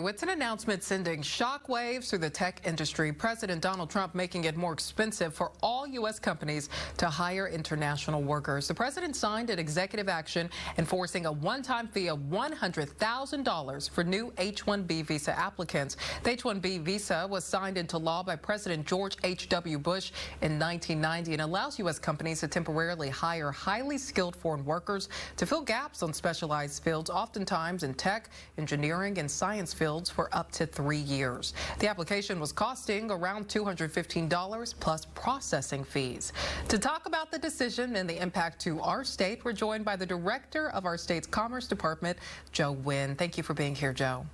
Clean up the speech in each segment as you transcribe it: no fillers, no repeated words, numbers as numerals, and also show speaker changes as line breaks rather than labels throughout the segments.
it's an announcement sending shockwaves through the tech industry. President Donald Trump making it more expensive for all U.S. companies to hire international workers. The president signed an executive action enforcing a one-time fee of $100,000 for new H1-B visa applicants. The H1-B visa was signed into law by President George H.W. Bush in 1990 and allows U.S. companies to temporarily hire highly skilled foreign workers to fill gaps on specialized fields, oftentimes in tech, engineering, and science fields for up to 3 years. The application was costing around $215 plus processing fees. To talk about the decision and the impact to our state, we're joined by the director of our state's Commerce Department, Joe Nguyen. Thank you for being here, Joe.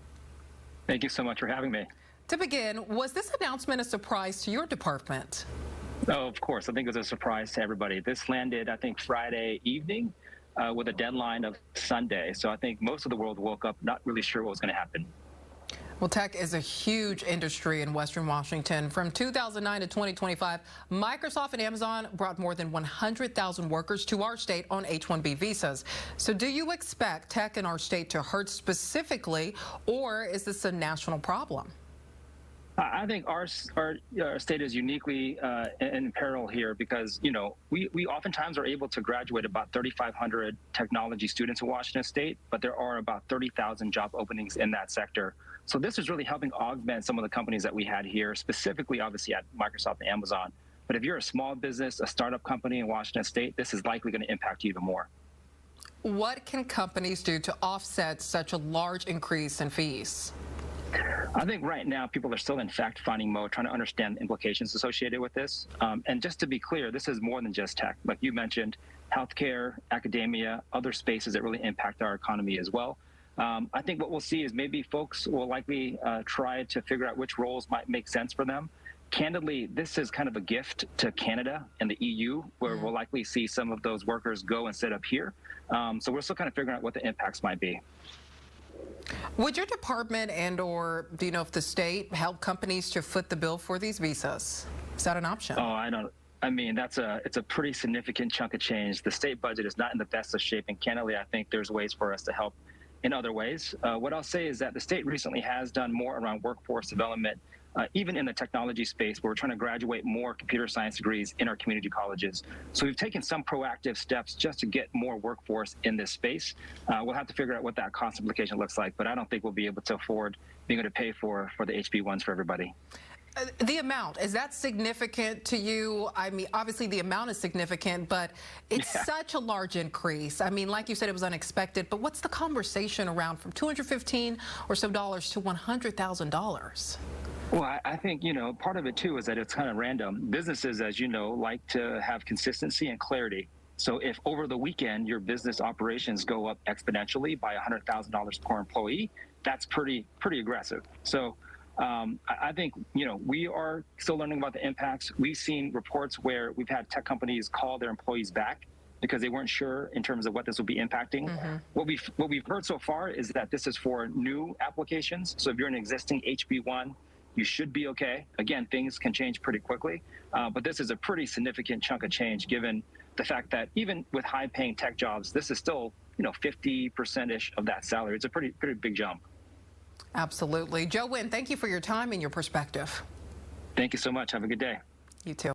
Thank you so much for having me.
To begin, was this announcement a surprise to your department?
Oh, of course. I think it was a surprise to everybody. This landed, I think, Friday evening with a deadline of Sunday. So I think most of the world woke up not really sure what was going to happen.
Well, tech is a huge industry in Western Washington. From 2009 to 2025, Microsoft and Amazon brought more than 100,000 workers to our state on H-1B visas. So do you expect tech in our state to hurt specifically, or is this a national problem?
I think our state is uniquely in peril here because, you know, we oftentimes are able to graduate about 3,500 technology students in Washington State, but there are about 30,000 job openings in that sector. So this is really helping augment some of the companies that we had here, specifically, obviously, at Microsoft and Amazon. But if you're a small business, a startup company in Washington State, this is likely going to impact you even more.
What can companies do to offset such a large increase in fees?
I think right now people are still in fact-finding mode, trying to understand the implications associated with this. And just to be clear, this is more than just tech. Like you mentioned, healthcare, academia, other spaces that really impact our economy as well. I think what we'll see is maybe folks will likely try to figure out which roles might make sense for them. Candidly, this is kind of a gift to Canada and the EU, where we'll likely see some of those workers go and set up here. So we're still kind of figuring out what the impacts might be.
Would your department and/or do you know if the state help companies to foot the bill for these visas? Is that an option?
Oh, I don't. I mean, it's a pretty significant chunk of change. The state budget is not in the best of shape, and candidly, I think there's ways for us to help in other ways. What I'll say is that the state recently has done more around workforce development, even in the technology space, where we're trying to graduate more computer science degrees in our community colleges. So we've taken some proactive steps just to get more workforce in this space. We'll have to figure out what that cost implication looks like, but I don't think we'll be able to afford being able to pay for the HB1s for everybody.
The amount, is that significant to you? I mean, obviously the amount is significant, but it's such a large increase. I mean, like you said, it was unexpected, but what's the conversation around from $215 or so dollars to $100,000?
Well, I think, you know, part of it too is that it's kind of random. Businesses, as you know, like to have consistency and clarity. So if over the weekend your business operations go up exponentially by $100,000 per employee, that's pretty aggressive. So I think, you know, we are still learning about the impacts. We've seen reports where we've had tech companies call their employees back because they weren't sure in terms of what this will be impacting. What we've heard so far is that this is for new applications. So if you're an existing HB1, you should be okay. Again, things can change pretty quickly, but this is a pretty significant chunk of change given the fact that even with high-paying tech jobs, this is still, you know, 50%-ish of that salary. It's a pretty big jump.
Absolutely. Joe Nguyen, thank you for your time and your perspective.
Thank you so much. Have a good day.
You too.